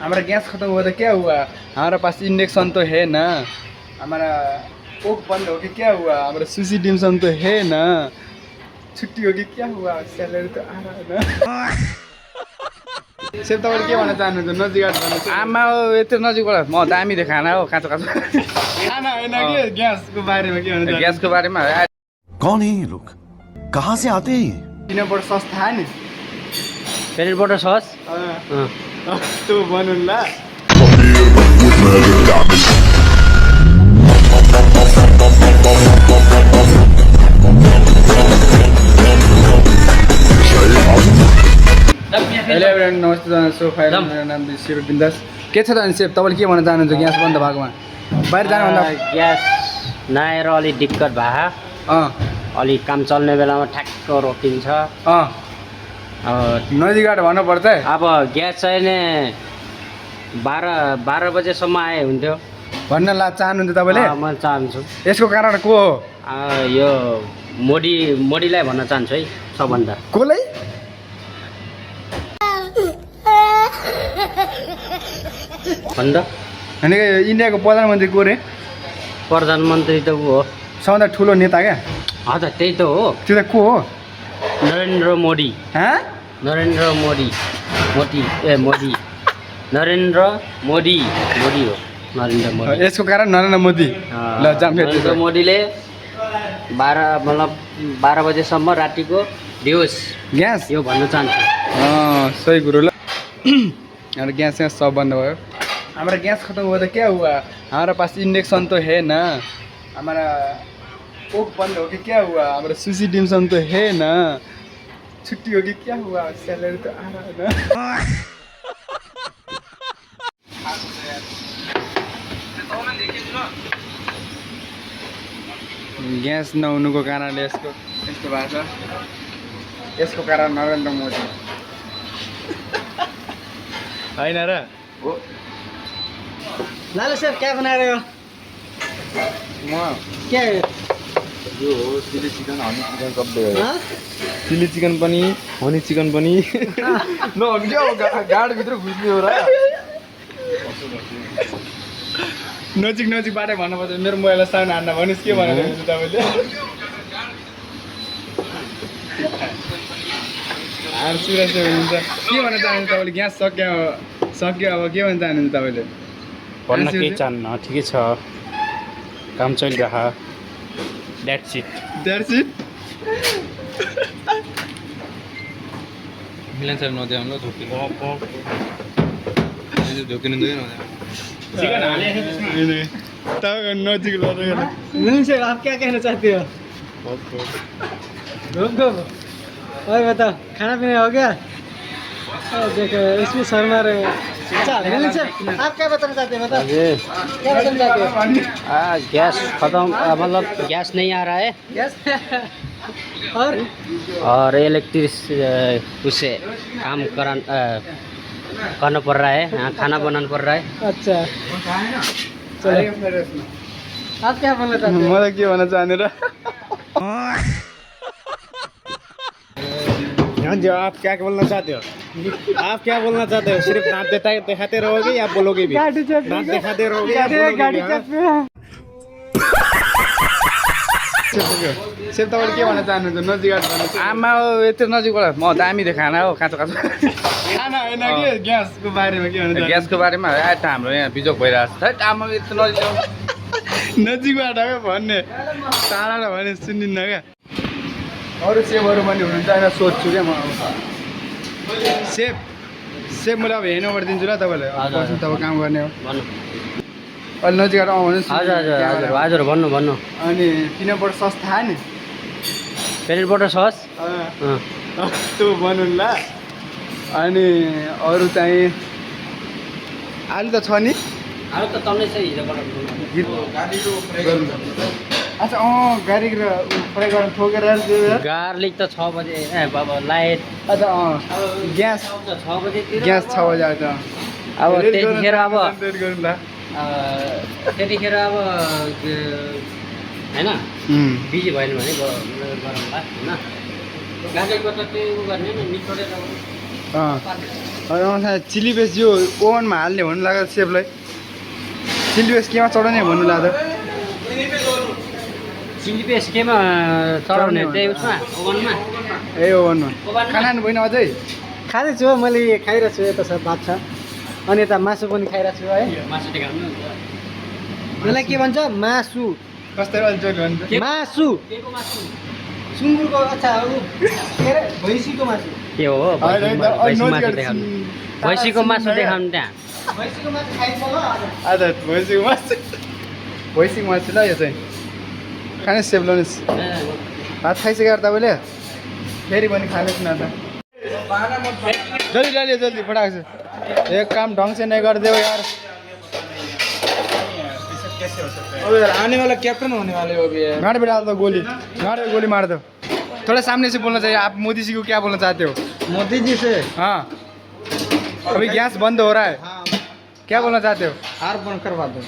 हमारा गैस खत्म हुआ तो क्या हुआ? हमारे पास इंडक्शन तो है ना। हमारा कोक बंद हो गया क्या हुआ? हमारा सुशी डिमसम तो है ना। छुट्टी होगी क्या हुआ? सैलरी तो आ रहा है ना। सेप तपाईँले के भन्न चाहनुहुन्छ? नजिकबाट भन्नुहोस्। आमा यत्रो नजिकबाट म दामी थियो खाना हो, काँचो काँचो खाना होइन कि ग्यासको बारेमा के भन्नु? ग्यासको बारेमा कौन है ये लोग? कहाँ से आते हैं? पिनट बटर सस थाहा नि? पेरिट बटर सस त्यो बनाउनुला। हेलो एभ्रिवान, नमस्ते सो फाइल मेरो नाम शिव बिन्दास। के छ त अनि सेप तपाईँले के भन्न चाहनुहुन्छ ग्यास बन्द भएकोमा? बाहिर जानुभन्दा ग्यास नआएर अलिक दिक्कत भयो। अलिक काम चल्ने बेलामा ठ्याक्क रोकिन्छ। नजिकबाट भन्नुपर्छ है। अब ग्यास चाहिने 12 बजेसम्म आए हुन्थ्यो भन्न चाहनुहुन्छ तपाईँले? म चाहन्छु। यसको कारण को हो? यो मोदीलाई भन्न चाहन्छु है सबभन्दा। कसलाई? भन्द अनि इन्डियाको प्रधानमन्त्री को रे? प्रधानमन्त्री त ऊ हो, सबभन्दा ठुलो नेता क्या? हजुर त्यही त हो। त्यो त को हो? नरेन्द्र मोदी। नरेन्द्र मोदी हो। नरेन्द्र मोदी। यसको कारण नरेन्द्र मोदी। ल जाम। नरेन्द्र मोदीले 12 बजेसम्म रातिको दियोस् ग्यास यो भन्न चाहन्छु। सही कुरो। ल हाम्रो ग्यास सब बन्द भयो। हमारा गैस खत्म हुआ तो क्या हुआ? हमारा पास इंडक्शन तो है ना। हमारा कोक बंद हो गया क्या हुआ? हमारा सुशी डिमसम तो है ना। छुट्टी होगी क्या हुआ? सैलरी तो आ रहा है ना। ग्यास नहुनुको कारणले यस्तो भएको छ। यसको कारण नरेन्द्र मोदी होइन र? हो। लालू साहब क्या बना रहे हो? क्या है यो हो चिली चिकन, हनी चिकन सबै हो। चिली चिकन पनि, हनी चिकन पनि। ल क्या हो, गाडभित्र घुस्ने हो र? नजिकबाटै भन्नुपर्छ। मेरो मोबाइललाई साउन्ड हान्न भन्नुहोस्। के भनेर हुन्छ तपाईँले? सुरज हुनुहुन्छ। के भन्न चाहनुहुन्छ तपाईँले? ग्यास सक्यो अब के भन्न चाहनुहुन्छ तपाईँले? भन्न केही चाहन्न, ठिकै छ, काम चलिरह। That's it. मिलन सर नदिया हम लोग धोके नहीं चिकन हाले हैं नजिक लगेर। मिलन साहब आप क्या कहना चाहते हो? और बताओ, खाना पीना हो गया? देखो इसमें शर्मा रहे। मिलन साहब आप क्या बताना चाहते हैं? बताओ क्या बताना चाहते हो? गैस खत्म, मतलब गैस नहीं आ रहा है। गैस और इलेक्ट्रिक उससे काम करना पड़ रहा है। खाना बनाना पड़ रहा है। अच्छा चलो, आप क्या बोलना चाहते हैं? मलाई के भन्न चाहने र? आप क्या बोलना चाहते हो? आप क्या बोलना चाहते हो? सिर्फ दांत दिखाते रहोगे या बोलोगे भी? दांत दिखाते रहोगे या बोलोगे भी? सेप तपाईँले के भन्न चाहनुहुन्छ? नजिकबाट भन्नुहोस्। आमा यत्रो नजिकबाट म दामी थियो खाना हो, काँचो काँचो खाना होइन कि ग्यासको बारेमा के भन्नु? ग्यासको बारेमा हाम्रो यहाँ बिजोग भइरहेको छ। आमा यत्रो नजिकबाट क्या भन्ने, टाढा भने सुनिन्न क्या। अरू सेपहरू पनि हुनुहुन्छ, होइन सोध्छु क्या म। सेप मैले अब हेर्नु गरिदिन्छु ल तपाईँलाई। तपाईँ काम गर्ने हो, अहिले नजिकबाट भन्नुहोस्। हजुर भन्नु। अनि पिनट बटर सस थाहा नि? पेरिट बटर सस त्यो बनाउनुला। अनि अरू चाहिँ आलु त छ नि? आलु त तल्लै छ, हिजो अच्छा गार्लिक र फ्राई गरेर ठोकेर गार्लिक त 6 बजे बाबा लाइट। अच्छा ग्यास 6 बजे 6 बजे आउँछ। अब त्यतिखेर अब होइन बिजी भएन भने गरौँला होइन। गार्लिकको त त्यो गर्ने नि निचोडेर चिली बेस यो ओभनमा हाल्ने भन्नु लाग्यो सेफलाई चिली बेस केमा चढाउने भन्नु लाग्यो चिल्ली पेस्ट केमा चढाउने त्यही उसमा ओभनमा ए ओभनमा खाना खानु भएन अझै खाँदैछु हो मैले खाइरहेको छु यता छ भात छ अनि यता मासु पनि खाइरहेको छु है यसलाई के भन्छ मासु कस्तो अलिचोटि भन्छ मासु सुँगुरको अच्छा के अरे भैँसीको मासु के हो भैँसीको मासु देखाउनु त्यहाँ भैँसीको मासु खाइन्छ ल आज भैँसीको मासु ल यो चाहिँ खाने सेप लाउनुहोस् भात खाइसकेर तपाईँले फेरि पनि खानुहोस् न त जल्दी डालियो जल्दी फटाक से एक काम ढंग से नहीं कर दे यार अब यार आने वाला कैप्टन होने वाले हो अभी गाड़ी पे डाल दो गोली गाड़ी पे गोली मार दो थोड़ा सामने से बोलना चाहिए आप मोदी जी को क्या बोलना चाहते हो मोदी जी से हाँ अभी गैस बंद हो रहा है क्या बोलना चाहते हो हार बंद करवा दो